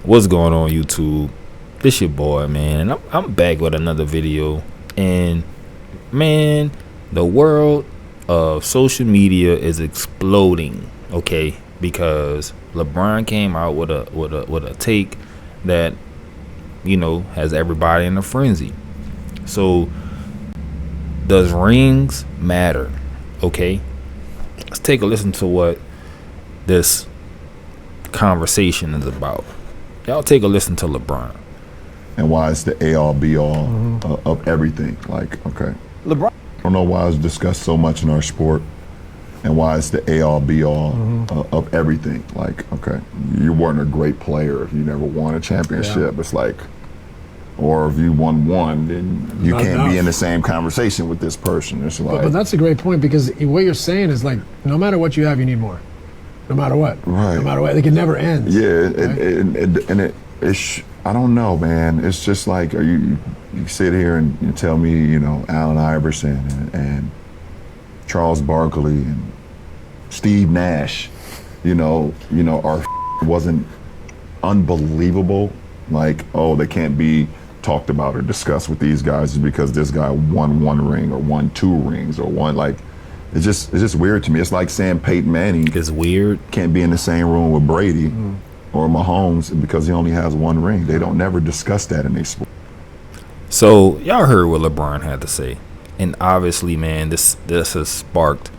What's going on, YouTube? This your boy, man. I'm back with another video. And man, the world of social media is exploding, okay? Because LeBron came out with a take that, has everybody in a frenzy. So does rings matter? Okay? Let's take a listen to what this conversation is about. Y'all take a listen to LeBron. And why it's the A-all, B-all of everything. Like, okay. LeBron. I don't know why it's discussed so much in our sport and why it's the A-all, B-all of everything. Like, okay, you weren't a great player if you never won a championship. Yeah. It's like, or if you won one, then you can't be in the same conversation with this person. It's like, but that's a great point, because what you're saying is like, no matter what you have, you need more. No matter what. Right. No matter what. Like, it never ends. Yeah, it's I don't know, man. It's just like, you sit here and you tell me, Allen Iverson and Charles Barkley and Steve Nash, our wasn't unbelievable. Like, oh, they can't be talked about or discussed with these guys is because this guy won one ring or won two rings or one, like, it's just weird to me. It's like saying Peyton Manning It's weird. can't be in the same room with Brady or Mahomes because he only has one ring. They don't never discuss that in their sport. So y'all heard what LeBron had to say, and obviously, man, this has sparked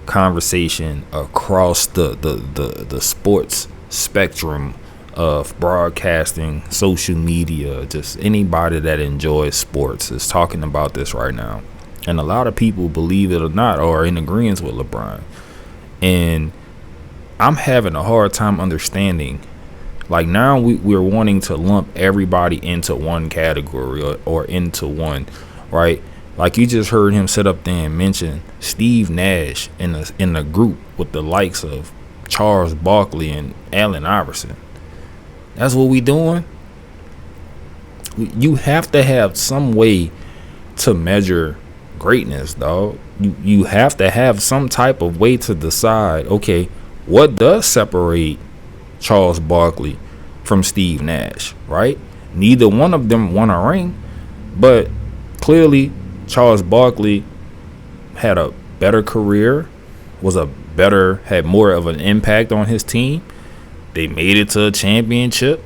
conversation across the sports spectrum of broadcasting, social media. Just anybody that enjoys sports is talking about this right now. And a lot of people, believe it or not, are in agreement with LeBron. And I'm having a hard time understanding. Like, now we're wanting to lump everybody into one category or into one, right? Like, you just heard him sit up there and mention Steve Nash in the group with the likes of Charles Barkley and Allen Iverson. That's what we doing? You have to have some way to measure greatness, dog. You have to have some type of way to decide, okay, what does separate Charles Barkley from Steve Nash, right? Neither one of them won a ring, but clearly Charles Barkley had a better career, had more of an impact on his team. They made it to a championship.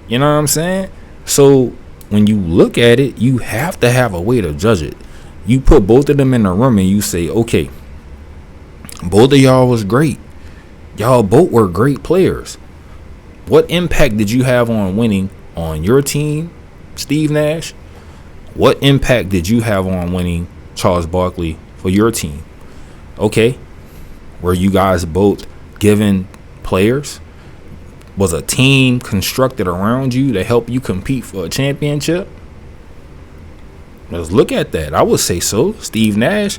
You know what I'm saying? So when you look at it, you have to have a way to judge it. You put both of them in a room and you say, okay, both of y'all was great. Y'all both were great players. What impact did you have on winning on your team, Steve Nash? What impact did you have on winning, Charles Barkley, for your team? Okay, were you guys both given players? Was a team constructed around you to help you compete for a championship? Let's look at that. I would say so. Steve Nash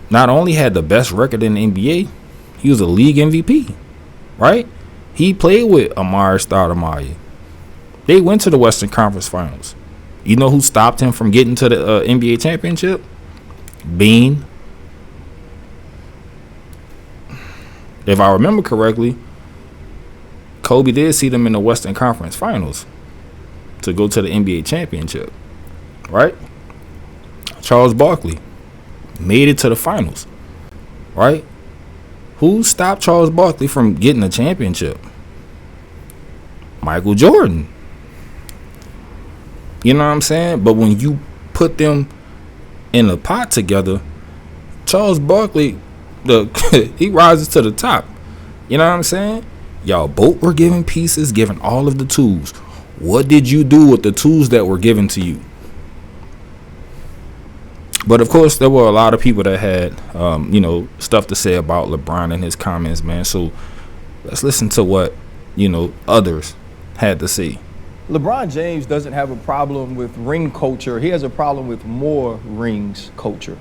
not only had the best record in the NBA, he was a league MVP, right? He played with Amari Stoudemire. They went to the Western Conference Finals. You know who stopped him from getting to the NBA championship? Bean. If I remember correctly, Kobe did see them in the Western Conference Finals to go to the NBA championship, right? Charles Barkley made it to the finals, right? Who stopped Charles Barkley from getting a championship? Michael Jordan. You know what I'm saying? But when you put them in a pot together, Charles Barkley, he rises to the top. You know what I'm saying? Y'all both were given pieces, given all of the tools. What did you do with the tools that were given to you? But of course, there were a lot of people that had, stuff to say about LeBron and his comments, man. So let's listen to what, others had to say. LeBron James doesn't have a problem with ring culture. He has a problem with more rings culture,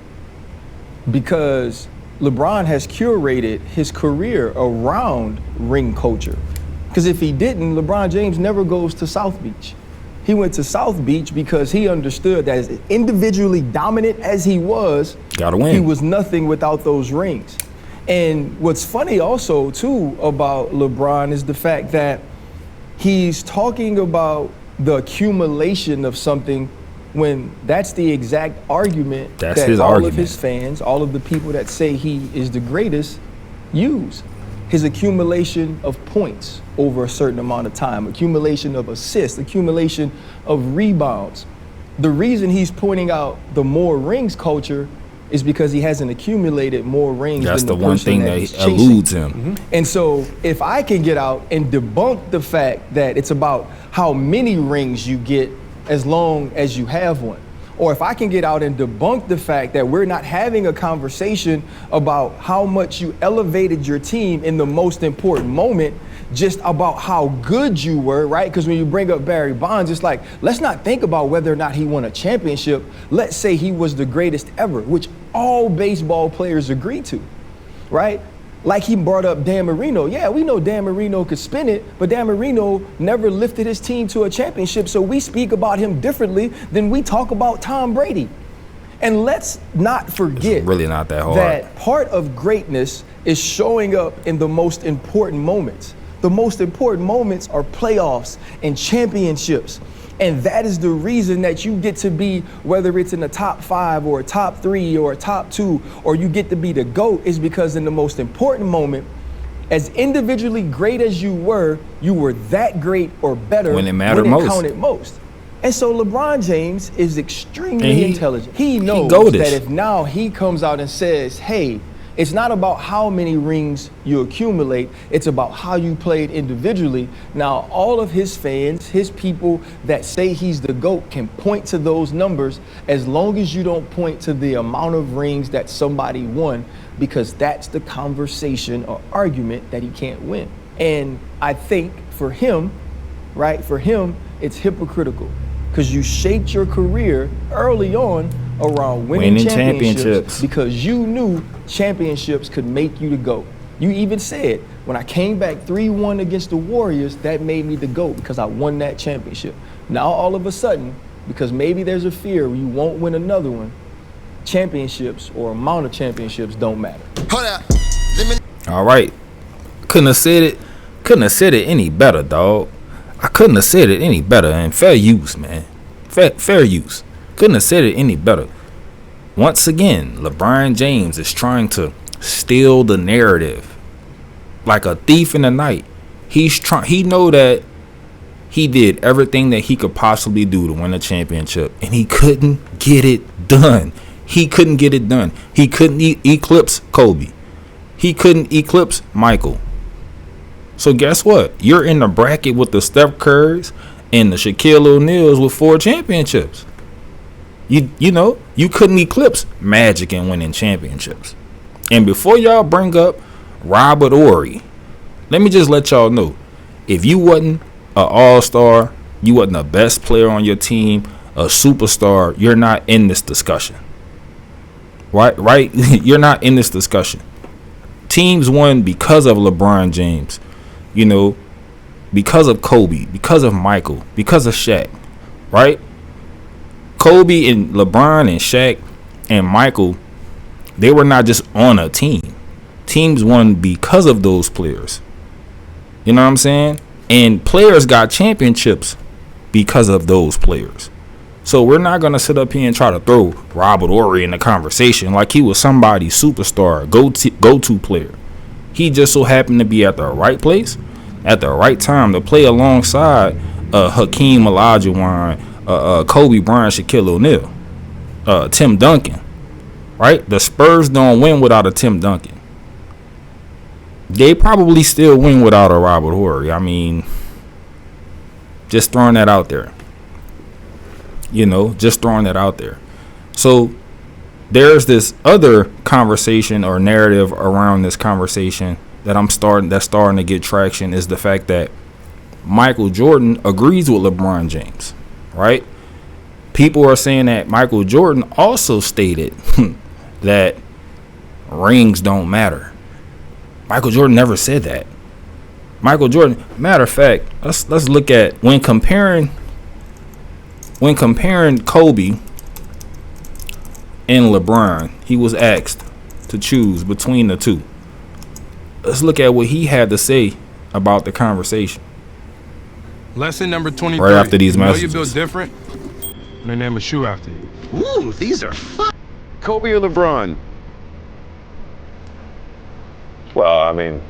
because LeBron has curated his career around ring culture. Because if he didn't, LeBron James never goes to South Beach. He went to South Beach because he understood that as individually dominant as he was, gotta win. He was nothing without those rings. And what's funny also, too, about LeBron is the fact that he's talking about the accumulation of something when that's the exact argument That's that his all argument. of his fans, all of the people that say he is the greatest, use. His accumulation of points over a certain amount of time, accumulation of assists, accumulation of rebounds. The reason he's pointing out the more rings culture is because he hasn't accumulated more rings That's than the the one person thing that that he's chasing. eludes him. And so if I can get out and debunk the fact that it's about how many rings you get as long as you have one, or if I can get out and debunk the fact that we're not having a conversation about how much you elevated your team in the most important moment, just about how good you were, right? Because when you bring up Barry Bonds, it's like, let's not think about whether or not he won a championship. Let's say he was the greatest ever, which all baseball players agree to, right? Like he brought up Dan Marino. Yeah, we know Dan Marino could spin it, but Dan Marino never lifted his team to a championship. So we speak about him differently than we talk about Tom Brady. And let's not forget It's really not that hard. that part of greatness is showing up in the most important moments. The most important moments are playoffs and championships. And that is the reason that you get to be, whether it's in the top 5 or a top 3 or a top 2, or you get to be the GOAT, is because in the most important moment, as individually great as you were that great or better When it mattered most. counted most. And so LeBron James is extremely And he- intelligent. He knows goated. that if now he comes out and says, hey, it's not about how many rings you accumulate, it's about how you played individually. Now, all of his fans, his people that say he's the GOAT can point to those numbers as long as you don't point to the amount of rings that somebody won, because that's the conversation or argument that he can't win. And I think for him, right, for him, it's hypocritical because you shaped your career early on around winning championships because you knew championships could make you the GOAT. You even said, when I came back 3-1 against the Warriors, that made me the GOAT because I won that championship. Now all of a sudden, because maybe there's a fear you won't win another one, championships or amount of championships don't matter. Hold up. All right. Couldn't have said it any better, dog. I couldn't have said it any better. And fair use, man. Fair use. Couldn't have said it any better. Once again, LeBron James is trying to steal the narrative like a thief in the night. He know that he did everything that he could possibly do to win a championship, and he couldn't get it done. He couldn't get it done. He couldn't eclipse Kobe. He couldn't eclipse Michael. So guess what? You're in the bracket with the Steph Currys and the Shaquille O'Neals with 4 championships. You know, you couldn't eclipse Magic in winning championships. And before y'all bring up Robert Horry, let me just let y'all know, if you wasn't an all-star, you wasn't the best player on your team, a superstar, you're not in this discussion. Right? You're not in this discussion. Teams won because of LeBron James, you know, because of Kobe, because of Michael, because of Shaq, right? Kobe and LeBron and Shaq and Michael, they were not just on a team. Teams won because of those players. You know what I'm saying? And players got championships because of those players. So we're not going to sit up here and try to throw Robert Horry in the conversation like he was somebody's superstar, go-to player. He just so happened to be at the right place at the right time to play alongside Hakeem Olajuwon, Kobe Bryant, Shaquille O'Neal, Tim Duncan. Right? The Spurs don't win without a Tim Duncan. They probably still win without a Robert Horry. I mean, just throwing that out there. You know, just throwing that out there. So there's this other conversation or narrative around this conversation that's starting to get traction, is the fact that Michael Jordan agrees with LeBron James, right? People are saying that Michael Jordan also stated that rings don't matter. Michael Jordan never said that. Michael Jordan, matter of fact, let's look at when comparing Kobe and LeBron, he was asked to choose between the two. Let's look at what he had to say about the conversation. Lesson number 23. Right after these you know messages. you built different when they name a shoe after you. Ooh, these are fun. Kobe or LeBron? Well, I mean,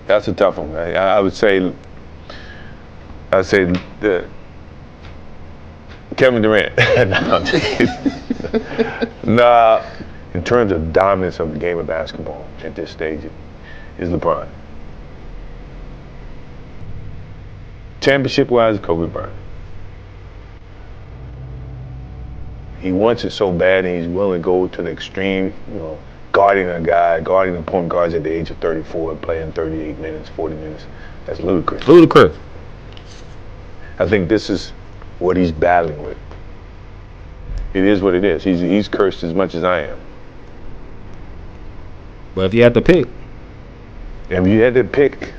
that's a tough one. I would say the Kevin Durant. No, I'm just kidding. Nah, in terms of dominance of the game of basketball at this stage, is LeBron. Championship-wise, Kobe Bryant. He wants it so bad, and he's willing to go to the extreme, guarding the point guards at the age of 34, playing 38 minutes, 40 minutes. That's ludicrous. Ludicrous. I think this is what he's battling with. It is what it is. He's cursed as much as I am. But if you had to pick, And if you had to pick,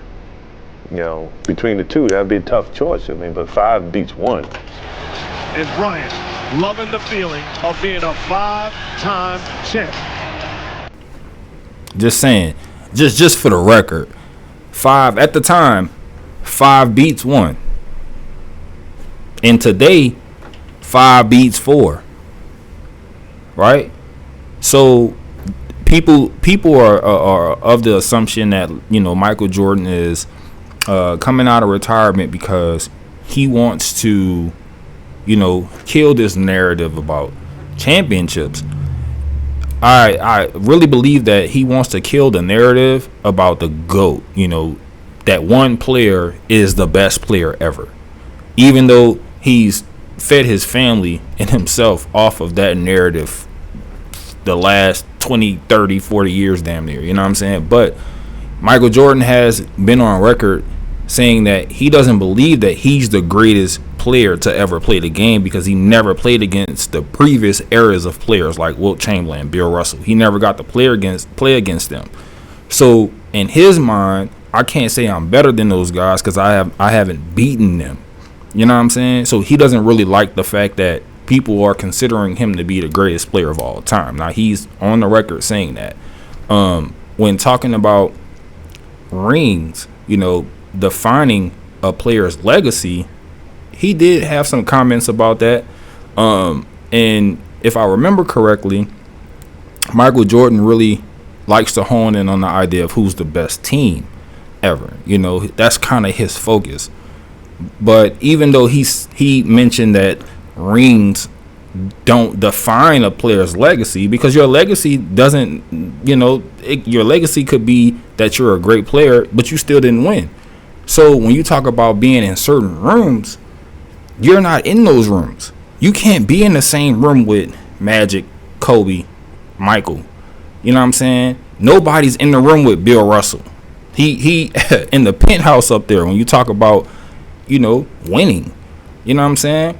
between the two, that'd be a tough choice. I mean, but 5 beats 1. And Bryant loving the feeling of being a 5-time champ. just saying, just for the record, 5 at the time, 5 beats 1. And today, 5 beats 4. Right? So people are of the assumption that Michael Jordan is coming out of retirement because he wants to kill this narrative about championships. I really believe that he wants to kill the narrative about the GOAT, that one player is the best player ever, even though he's fed his family and himself off of that narrative the last 20, 30, 40 years damn near, you know what I'm saying? But Michael Jordan has been on record saying that he doesn't believe that he's the greatest player to ever play the game because he never played against the previous eras of players like Wilt Chamberlain, Bill Russell. He never got to play against them. So in his mind, I can't say I'm better than those guys because I haven't beaten them. You know what I'm saying? So he doesn't really like the fact that people are considering him to be the greatest player of all time. Now he's on the record saying that. When talking about rings, defining a player's legacy, he did have some comments about that. And if I remember correctly, Michael Jordan really likes to hone in on the idea of who's the best team ever. That's kind of his focus. But even though he mentioned that rings don't define a player's legacy, because your legacy doesn't, your legacy could be that you're a great player, but you still didn't win. So when you talk about being in certain rooms, you're not in those rooms. You can't be in the same room with Magic, Kobe, Michael. You know what I'm saying? Nobody's in the room with Bill Russell. He in the penthouse up there when you talk about, winning. You know what I'm saying?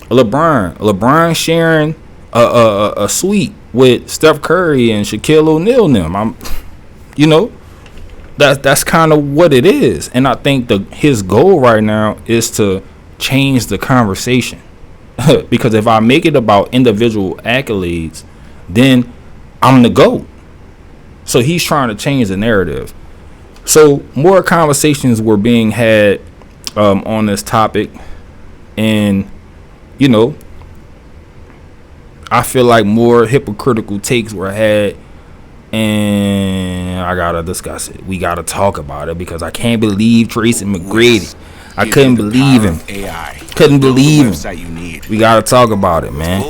LeBron sharing a suite with Steph Curry and Shaquille O'Neal and them. That's kind of what it is. And I think his goal right now is to change the conversation. Because if I make it about individual accolades, then I'm the GOAT. So he's trying to change the narrative. So more conversations were being had on this topic. And, I feel like more hypocritical takes were had. And I gotta discuss it. We gotta talk about it because I can't believe Tracy McGrady. I couldn't believe him. Couldn't believe him. We gotta talk about it, man.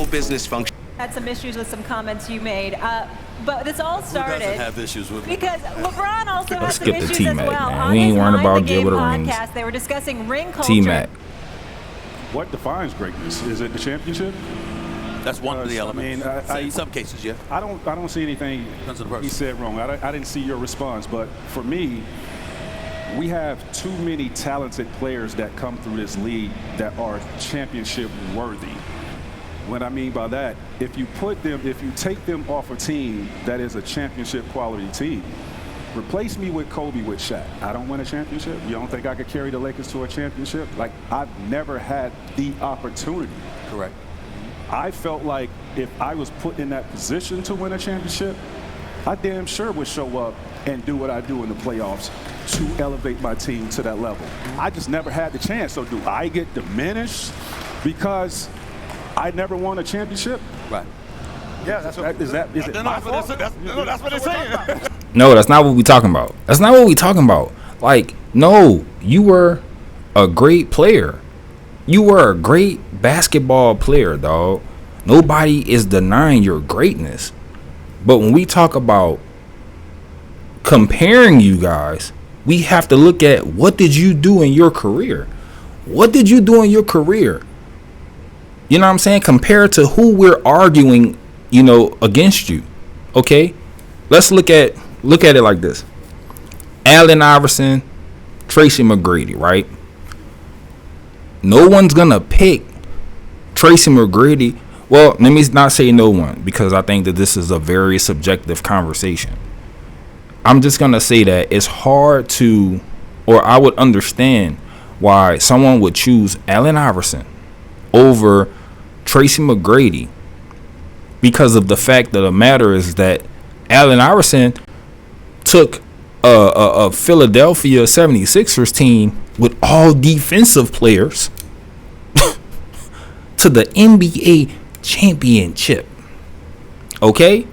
Had some issues with some comments you made, but this all started have issues with because LeBron also had some issues as well. Man. We ain't worrying about Gilbert Arenas. They were discussing ring culture. T-Mac. What defines greatness? Is it the championship? That's one of the elements. In some cases, yeah. I don't see anything he said wrong. I didn't see your response, but for me, we have too many talented players that come through this league that are championship worthy. What I mean by that, if you take them off a team that is a championship quality team, replace me with Kobe with Shaq. I don't win a championship. You don't think I could carry the Lakers to a championship? Like, I've never had the opportunity. Correct. I felt like if I was put in that position to win a championship, I damn sure would show up and do what I do in the playoffs to elevate my team to that level. I just never had the chance. So do I get diminished because I never won a championship? Right. Yeah, that's what. Is it my fault? That's what they're saying. No, that's not what we talking about. That's not what we talking about. Like, no, you were a great player. You were a great basketball player, dog. Nobody is denying your greatness. But when we talk about comparing you guys, we have to look at what did you do in your career? What did you do in your career? You know what I'm saying? Compared to who we're arguing, against you. Okay? Let's look at it like this. Allen Iverson, Tracy McGrady, right? No one's gonna pick Tracy McGrady. Well, let me not say no one, because I think that this is a very subjective conversation. I'm just gonna say that it's hard to, or I would understand why someone would choose Allen Iverson over Tracy McGrady, because of the fact of the matter is that Allen Iverson took a Philadelphia 76ers team with all defensive players to the NBA championship. Okay?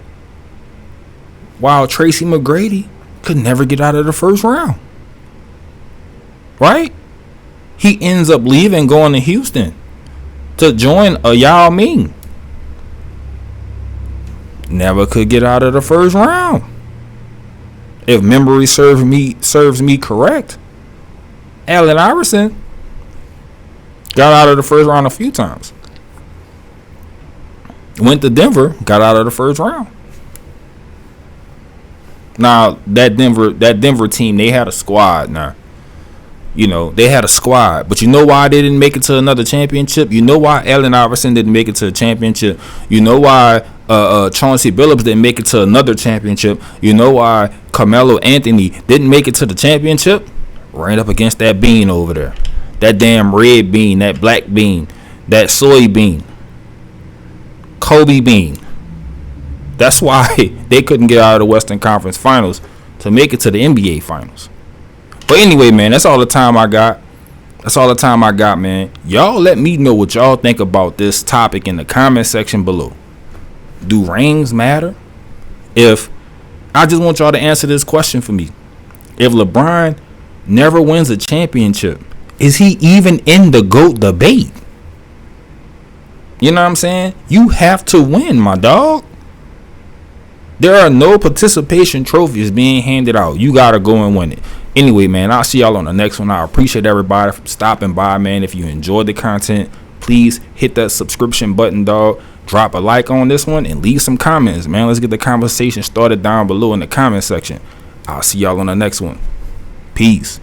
While Tracy McGrady could never get out of the first round. Right? He ends up leaving, going to Houston to join a Yao Ming. Never could get out of the first round. If memory serves me correct, Allen Iverson got out of the first round a few times. Went to Denver, got out of the first round. Now that Denver team, they had a squad. Now, they had a squad, but you know why they didn't make it to another championship? You know why Allen Iverson didn't make it to a championship? You know why Chauncey Billups didn't make it to another championship? You know why Carmelo Anthony didn't make it to the championship? Right up against that bean over there. That damn red bean, that black bean, that soy bean, Kobe bean. That's why they couldn't get out of the Western Conference Finals to make it to the NBA Finals. But anyway, man, that's all the time I got. That's all the time I got, man. Y'all let me know what y'all think about this topic in the comment section below. Do rings matter? I just want y'all to answer this question for me. If LeBron never wins a championship, is he even in the GOAT debate? You know what I'm saying? You have to win, my dog. There are no participation trophies being handed out. You got to go and win it. Anyway, man, I'll see y'all on the next one. I appreciate everybody for stopping by, man. If you enjoyed the content, please hit that subscription button, dog. Drop a like on this one and leave some comments, man. Let's get the conversation started down below in the comment section. I'll see y'all on the next one. Peace.